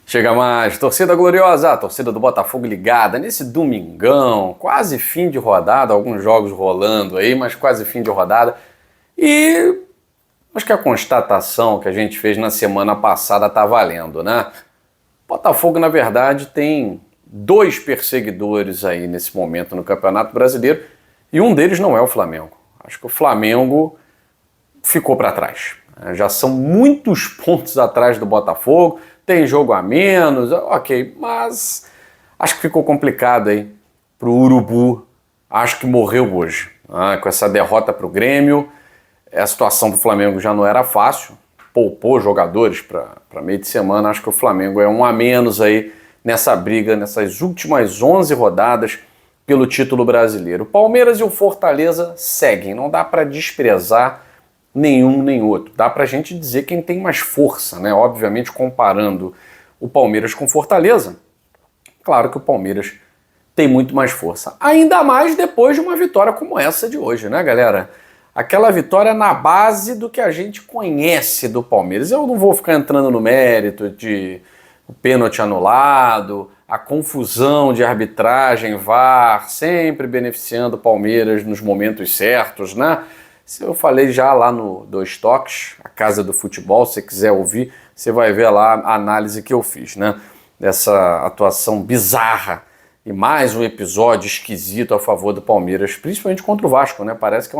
Chega mais, torcida gloriosa, a torcida do Botafogo ligada nesse domingão, quase fim de rodada, alguns jogos rolando aí, mas quase fim de rodada. E acho que a constatação que a gente fez na semana passada tá valendo, né? Botafogo, na verdade, tem dois perseguidores aí nesse momento no Campeonato Brasileiro e um deles não é o Flamengo. Acho que o Flamengo ficou para trás. Já são muitos pontos atrás do Botafogo, tem jogo a menos, ok, mas acho que ficou complicado aí pro Urubu, acho que morreu hoje. Com essa derrota pro Grêmio, a situação do Flamengo já não era fácil, poupou jogadores para meio de semana, acho que o Flamengo é um a menos aí nessa briga, nessas últimas 11 rodadas pelo título brasileiro. O Palmeiras e o Fortaleza seguem, não dá para desprezar nenhum nem outro. Dá pra gente dizer quem tem mais força, né? Obviamente, comparando o Palmeiras com Fortaleza, claro que o Palmeiras tem muito mais força. Ainda mais depois de uma vitória como essa de hoje, né, galera? Aquela vitória na base do que a gente conhece do Palmeiras. Eu não vou ficar entrando no mérito de o pênalti anulado, a confusão de arbitragem, VAR, sempre beneficiando o Palmeiras nos momentos certos, né? Eu falei já lá no Dois Toques, a Casa do Futebol, se você quiser ouvir, você vai ver lá a análise que eu fiz, né? Dessa atuação bizarra e mais um episódio esquisito a favor do Palmeiras, principalmente contra o Vasco, né? Parece que é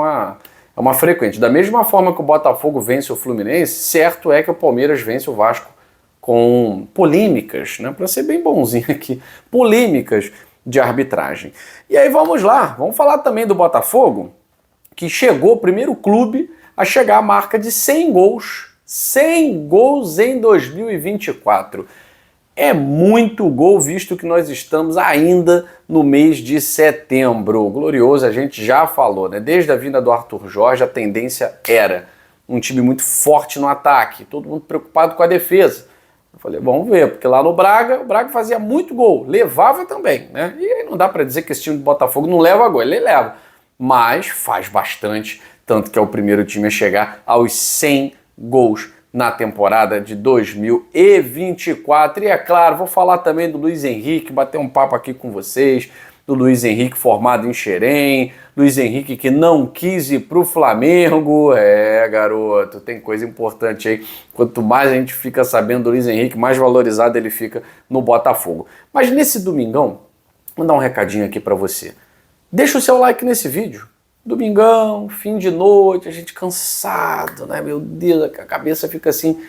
uma frequente. Da mesma forma que o Botafogo vence o Fluminense, certo é que o Palmeiras vence o Vasco com polêmicas, né? Para ser bem bonzinho aqui, polêmicas de arbitragem. E aí vamos lá, vamos falar também do Botafogo, que chegou o primeiro clube a chegar à marca de 100 gols. 100 gols em 2024. É muito gol, visto que nós estamos ainda no mês de setembro. O glorioso, a gente já falou, né? Desde a vinda do Arthur Jorge, a tendência era um time muito forte no ataque, todo mundo preocupado com a defesa. Eu falei, vamos ver, porque lá no Braga, o Braga fazia muito gol, levava também, né? E aí não dá para dizer que esse time do Botafogo não leva gol, ele leva. Mas faz bastante, tanto que é o primeiro time a chegar aos 100 gols na temporada de 2024. E é claro, vou falar também do Luiz Henrique, bater um papo aqui com vocês, do Luiz Henrique formado em Xerém, Luiz Henrique que não quis ir pro Flamengo. Garoto, tem coisa importante aí. Quanto mais a gente fica sabendo do Luiz Henrique, mais valorizado ele fica no Botafogo. Mas nesse domingão, vou dar um recadinho aqui para você. Deixa o seu like nesse vídeo. Domingão, fim de noite, a gente cansado, né? Meu Deus, a cabeça fica assim.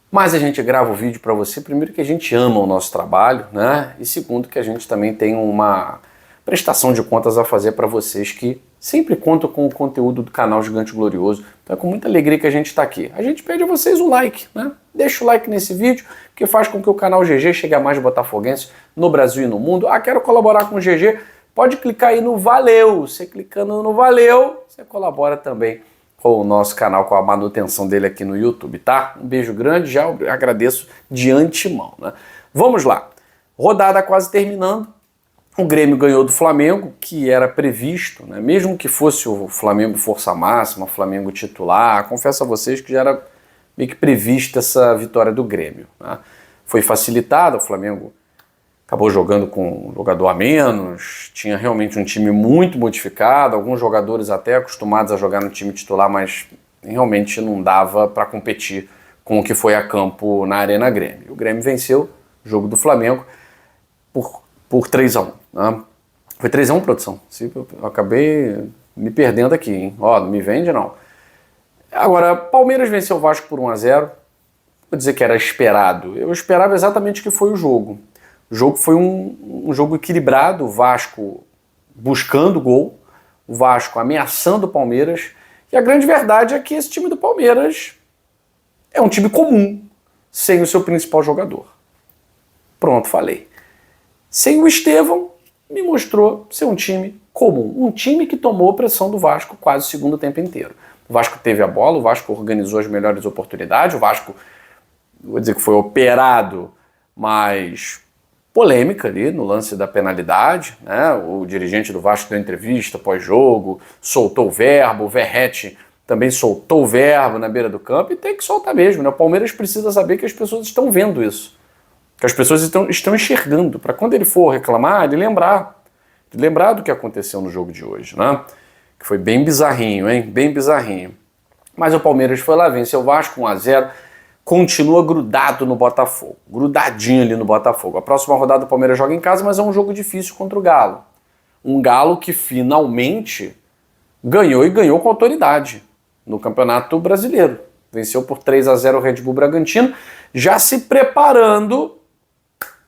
Mas a gente grava o vídeo para você, primeiro que a gente ama o nosso trabalho, né? E segundo que a gente também tem uma prestação de contas a fazer para vocês que sempre contam com o conteúdo do canal Gigante Glorioso. Então é com muita alegria que a gente está aqui. A gente pede a vocês um like, né? Deixa o like nesse vídeo, que faz com que o canal GG chegue a mais botafoguenses no Brasil e no mundo. Quero colaborar com o GG. Pode clicar aí no Valeu. Você clicando no Valeu, você colabora também com o nosso canal, com a manutenção dele aqui no YouTube, tá? Um beijo grande, já agradeço de antemão, né? Vamos lá. Rodada quase terminando. O Grêmio ganhou do Flamengo, que era previsto, né? Mesmo que fosse o Flamengo força máxima, Flamengo titular, confesso a vocês que já era meio que prevista essa vitória do Grêmio, né? Foi facilitada, o Flamengo acabou jogando com um jogador a menos, tinha realmente um time muito modificado, alguns jogadores até acostumados a jogar no time titular, mas realmente não dava para competir com o que foi a campo na Arena Grêmio. O Grêmio venceu o jogo do Flamengo por 3-1. Né? Foi 3-1, produção? Eu acabei me perdendo aqui, hein? Não me vende não. Agora, Palmeiras venceu o Vasco por 1-0. Vou dizer que era esperado. Eu esperava exatamente o que foi o jogo. O jogo foi um jogo equilibrado, o Vasco buscando gol, o Vasco ameaçando o Palmeiras, e a grande verdade é que esse time do Palmeiras é um time comum, sem o seu principal jogador. Pronto, falei. Sem o Estevão, me mostrou ser um time comum, um time que tomou pressão do Vasco quase o segundo tempo inteiro. O Vasco teve a bola, o Vasco organizou as melhores oportunidades, o Vasco, vou dizer que foi operado, mas polêmica ali no lance da penalidade, né? O dirigente do Vasco deu entrevista pós-jogo, soltou o verbo, o Verratti também soltou o verbo na beira do campo e tem que soltar mesmo, né? O Palmeiras precisa saber que as pessoas estão vendo isso. que as pessoas estão enxergando, para quando ele for reclamar, ele lembrar do que aconteceu no jogo de hoje, né? Que foi bem bizarrinho, hein? Bem bizarrinho. Mas o Palmeiras foi lá, venceu o Vasco 1-0, continua grudado no Botafogo, grudadinho ali no Botafogo. A próxima rodada o Palmeiras joga em casa, mas é um jogo difícil contra o Galo. Um Galo que finalmente ganhou, e ganhou com autoridade no Campeonato Brasileiro. Venceu por 3-0 o Red Bull Bragantino, já se preparando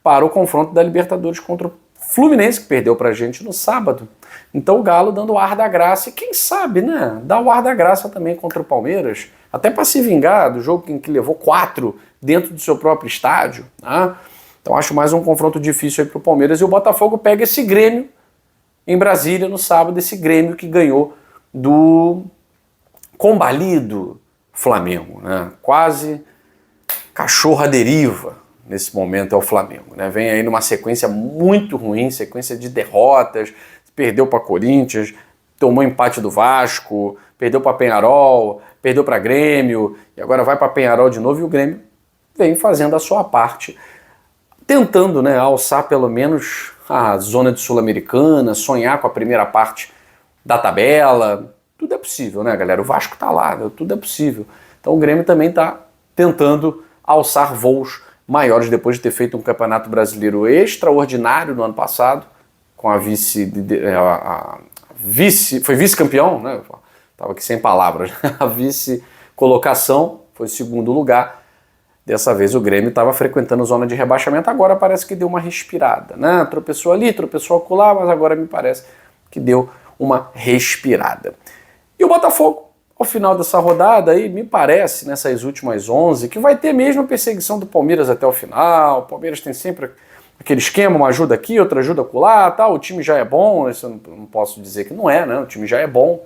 para o confronto da Libertadores contra o Fluminense, que perdeu pra gente no sábado. Então o Galo dando o ar da graça, e quem sabe, né, dá o ar da graça também contra o Palmeiras, até para se vingar do jogo em que levou 4 dentro do seu próprio estádio, né? Então acho mais um confronto difícil aí pro Palmeiras, e o Botafogo pega esse Grêmio em Brasília no sábado, esse Grêmio que ganhou do combalido Flamengo, né? Quase cachorro à deriva nesse momento é o Flamengo, né? Vem aí numa sequência muito ruim, sequência de derrotas, perdeu para Corinthians, tomou empate do Vasco, perdeu para Peñarol, perdeu para Grêmio, e agora vai para Peñarol de novo, e o Grêmio vem fazendo a sua parte, tentando, né, alçar pelo menos a zona de Sul-Americana, sonhar com a primeira parte da tabela. Tudo é possível, né, galera? O Vasco tá lá, né? Tudo é possível. Então o Grêmio também tá tentando alçar voos maiores depois de ter feito um campeonato brasileiro extraordinário no ano passado, com a foi vice-campeão, né? Tava aqui sem palavras. A vice-colocação foi segundo lugar. Dessa vez o Grêmio estava frequentando zona de rebaixamento, agora parece que deu uma respirada, né? Tropeçou ali, tropeçou acolá, mas agora me parece que deu uma respirada. E o Botafogo, ao final dessa rodada aí, me parece, nessas últimas 11, que vai ter mesmo a perseguição do Palmeiras até o final. O Palmeiras tem sempre aquele esquema, uma ajuda aqui, outra ajuda acolá, tal. O time já é bom, isso eu não posso dizer que não é, né? O time já é bom.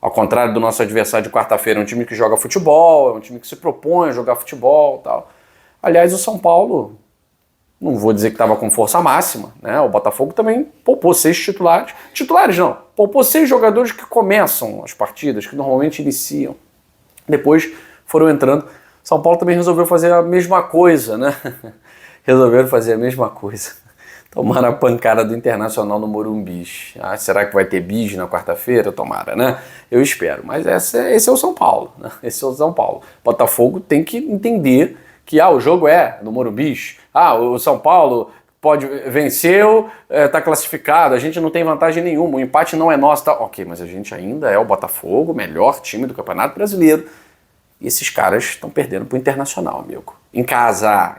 Ao contrário do nosso adversário de quarta-feira, é um time que joga futebol, é um time que se propõe a jogar futebol, tal. Aliás, o São Paulo, não vou dizer que estava com força máxima, né? O Botafogo também poupou 6 titulares. Titulares não, poupou 6 jogadores que começam as partidas, que normalmente iniciam. Depois foram entrando. São Paulo também resolveu fazer a mesma coisa, né? Resolveram fazer a mesma coisa. Tomaram a pancada do Internacional no Morumbi. Ah, será que vai ter bis na quarta-feira? Tomara, né? Eu espero. Mas esse é o São Paulo, né? Esse é o São Paulo. Botafogo tem que entender que o jogo é no Morumbi. O São Paulo venceu, tá classificado, a gente não tem vantagem nenhuma, o empate não é nosso. Tá? Ok, mas a gente ainda é o Botafogo, o melhor time do Campeonato Brasileiro. E esses caras estão perdendo pro Internacional, amigo. Em casa.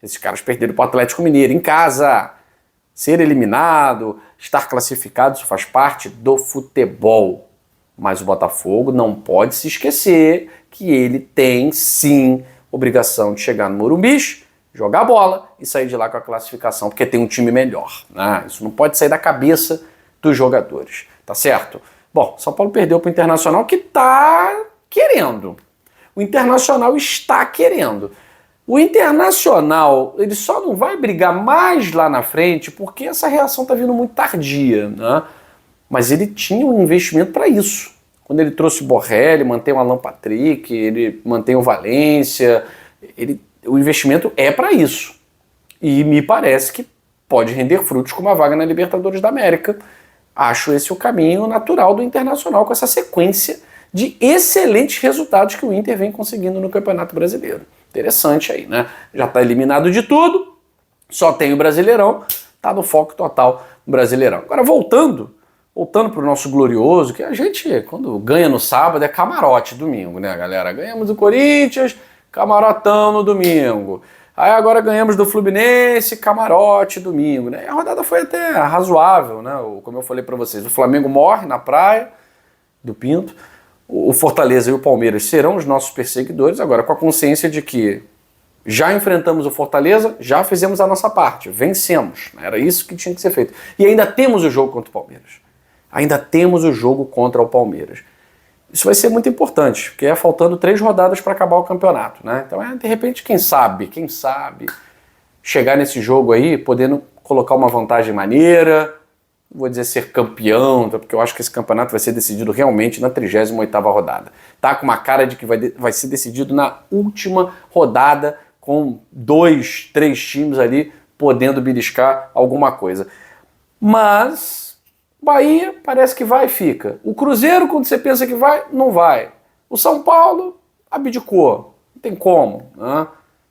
Esses caras perderam pro Atlético Mineiro, em casa. Ser eliminado, estar classificado, isso faz parte do futebol. Mas o Botafogo não pode se esquecer que ele tem, sim, obrigação de chegar no Morumbi, jogar a bola e sair de lá com a classificação, porque tem um time melhor, né? Isso não pode sair da cabeça dos jogadores, tá certo? Bom, São Paulo perdeu pro Internacional, que tá querendo. O Internacional está querendo. O Internacional, ele só não vai brigar mais lá na frente porque essa reação tá vindo muito tardia, né? Mas ele tinha um investimento para isso. Quando ele trouxe o Borré, mantém o Alan Patrick, ele mantém o Valência, o investimento é para isso. E me parece que pode render frutos com uma vaga na Libertadores da América. Acho esse o caminho natural do Internacional, com essa sequência de excelentes resultados que o Inter vem conseguindo no Campeonato Brasileiro. Interessante aí, né? Já está eliminado de tudo, só tem o Brasileirão, tá no foco total no Brasileirão. Agora voltando para o nosso glorioso, que a gente, quando ganha no sábado, é camarote domingo, né, galera? Ganhamos do Corinthians, camarotão no domingo. Aí agora ganhamos do Fluminense, camarote domingo, né? E a rodada foi até razoável, né? Como eu falei para vocês, o Flamengo morre na praia do Pinto, o Fortaleza e o Palmeiras serão os nossos perseguidores, agora com a consciência de que já enfrentamos o Fortaleza, já fizemos a nossa parte, vencemos, né? Era isso que tinha que ser feito. E ainda temos o jogo contra o Palmeiras. Ainda temos o jogo contra o Palmeiras. Isso vai ser muito importante, porque faltando 3 rodadas para acabar o campeonato, né? Então, de repente, quem sabe, chegar nesse jogo aí, podendo colocar uma vantagem maneira, vou dizer ser campeão, porque eu acho que esse campeonato vai ser decidido realmente na 38ª rodada. Tá com uma cara de que vai ser decidido na última rodada com 2, 3 times ali podendo beliscar alguma coisa. Mas Bahia parece que vai e fica. O Cruzeiro, quando você pensa que vai, não vai. O São Paulo abdicou. Não tem como, né?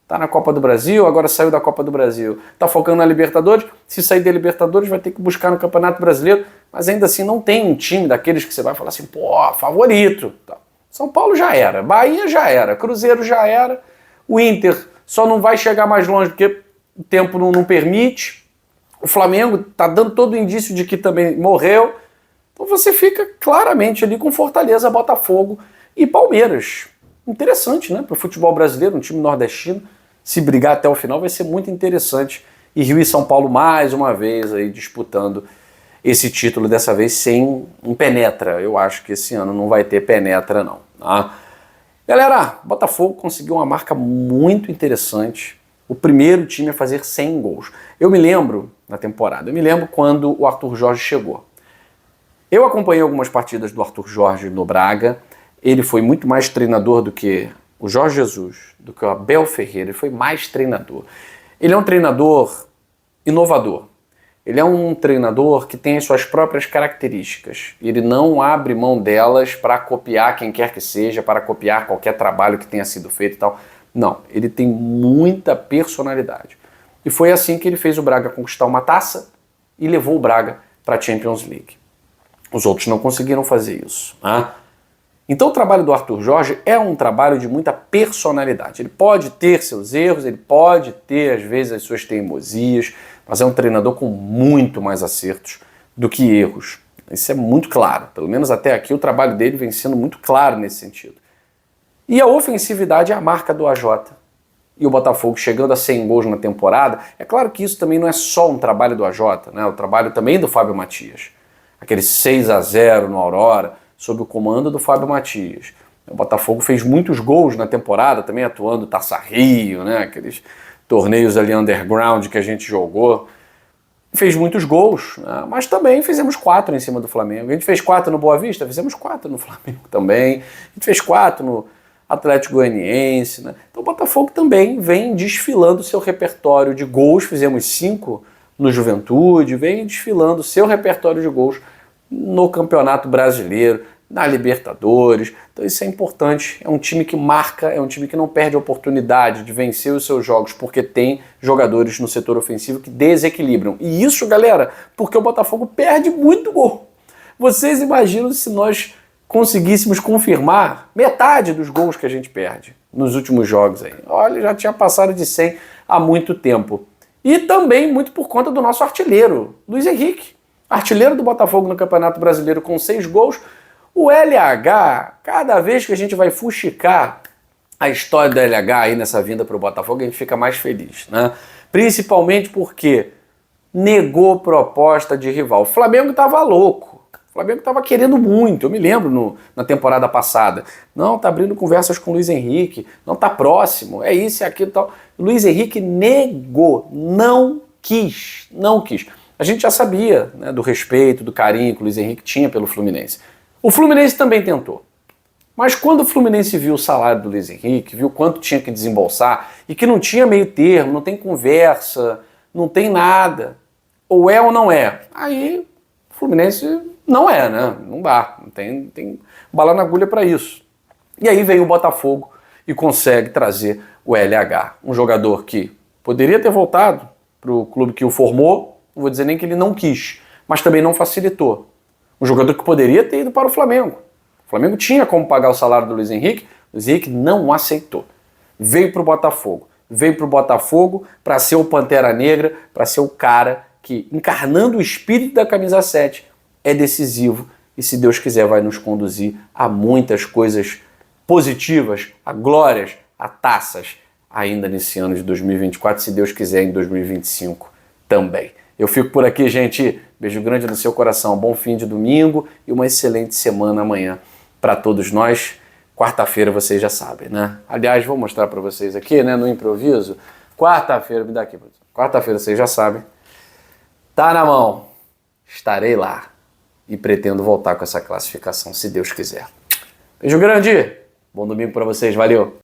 Tá na Copa do Brasil, agora saiu da Copa do Brasil. Tá focando na Libertadores. Se sair da Libertadores, vai ter que buscar no Campeonato Brasileiro. Mas ainda assim não tem um time daqueles que você vai falar assim, pô, favorito. São Paulo já era, Bahia já era, Cruzeiro já era. O Inter só não vai chegar mais longe porque o tempo não permite. O Flamengo tá dando todo o indício de que também morreu. Então você fica claramente ali com Fortaleza, Botafogo e Palmeiras. Interessante, né? Para o futebol brasileiro, um time nordestino, se brigar até o final vai ser muito interessante. E Rio e São Paulo mais uma vez aí disputando esse título, dessa vez sem um penetra. Eu acho que esse ano não vai ter penetra não. Tá? Galera, Botafogo conseguiu uma marca muito interessante. O primeiro time a fazer 100 gols. Eu me lembro, na temporada, quando o Arthur Jorge chegou. Eu acompanhei algumas partidas do Arthur Jorge no Braga. Ele foi muito mais treinador do que o Jorge Jesus, do que o Abel Ferreira. Ele foi mais treinador. Ele é um treinador inovador. Ele é um treinador que tem as suas próprias características. Ele não abre mão delas para copiar quem quer que seja, para copiar qualquer trabalho que tenha sido feito e tal. Não, ele tem muita personalidade. E foi assim que ele fez o Braga conquistar uma taça e levou o Braga para a Champions League. Os outros não conseguiram fazer isso. Né? Então o trabalho do Arthur Jorge é um trabalho de muita personalidade. Ele pode ter seus erros, ele pode ter às vezes as suas teimosias, mas é um treinador com muito mais acertos do que erros. Isso é muito claro. Pelo menos até aqui o trabalho dele vem sendo muito claro nesse sentido. E a ofensividade é a marca do AJ. E o Botafogo chegando a 100 gols na temporada, é claro que isso também não é só um trabalho do AJ, né? O trabalho também do Fábio Matias. Aquele 6-0 no Aurora, sob o comando do Fábio Matias. O Botafogo fez muitos gols na temporada, também atuando Taça Rio, né? Aqueles torneios ali underground que a gente jogou. Fez muitos gols, né? Mas também fizemos 4 em cima do Flamengo. A gente fez 4 no Boa Vista, fizemos 4 no Flamengo também. A gente fez 4 no Atlético Goianiense, né? Então o Botafogo também vem desfilando seu repertório de gols, fizemos 5 no Juventude, vem desfilando seu repertório de gols no Campeonato Brasileiro, na Libertadores. Então isso é importante, é um time que marca, é um time que não perde a oportunidade de vencer os seus jogos, porque tem jogadores no setor ofensivo que desequilibram. E isso, galera, porque o Botafogo perde muito gol. Vocês imaginam se nós conseguíssemos confirmar metade dos gols que a gente perde nos últimos jogos aí. Olha, já tinha passado de 100 há muito tempo. E também muito por conta do nosso artilheiro, Luiz Henrique. Artilheiro do Botafogo no Campeonato Brasileiro com 6 gols. O LH, cada vez que a gente vai fuxicar a história do LH aí nessa vinda para o Botafogo, a gente fica mais feliz, né? Principalmente porque negou proposta de rival. O Flamengo estava louco. O Flamengo estava querendo muito, eu me lembro na temporada passada. Não, tá abrindo conversas com o Luiz Henrique, não tá próximo, é isso e aquilo e tal. O Luiz Henrique negou, não quis. A gente já sabia, né, do respeito, do carinho que o Luiz Henrique tinha pelo Fluminense. O Fluminense também tentou. Mas quando o Fluminense viu o salário do Luiz Henrique, viu quanto tinha que desembolsar e que não tinha meio termo, não tem conversa, não tem nada, ou é ou não é, aí o Fluminense não é, né? Não dá, não tem bala na agulha para isso. E aí vem o Botafogo e consegue trazer o LH, um jogador que poderia ter voltado para o clube que o formou, não vou dizer nem que ele não quis, mas também não facilitou. Um jogador que poderia ter ido para o Flamengo. O Flamengo tinha como pagar o salário do Luiz Henrique, o Luiz Henrique não aceitou. Veio para o Botafogo para ser o Pantera Negra, para ser o cara que, encarnando o espírito da camisa 7, é decisivo e, se Deus quiser, vai nos conduzir a muitas coisas positivas, a glórias, a taças, ainda nesse ano de 2024, se Deus quiser, em 2025 também. Eu fico por aqui, gente. Beijo grande no seu coração. Bom fim de domingo e uma excelente semana amanhã para todos nós. Quarta-feira vocês já sabem, né? Aliás, vou mostrar para vocês aqui, né, no improviso. Quarta-feira, me dá aqui. Quarta-feira vocês já sabem. Tá na mão. Estarei lá. E pretendo voltar com essa classificação, se Deus quiser. Beijo grande. Bom domingo para vocês. Valeu.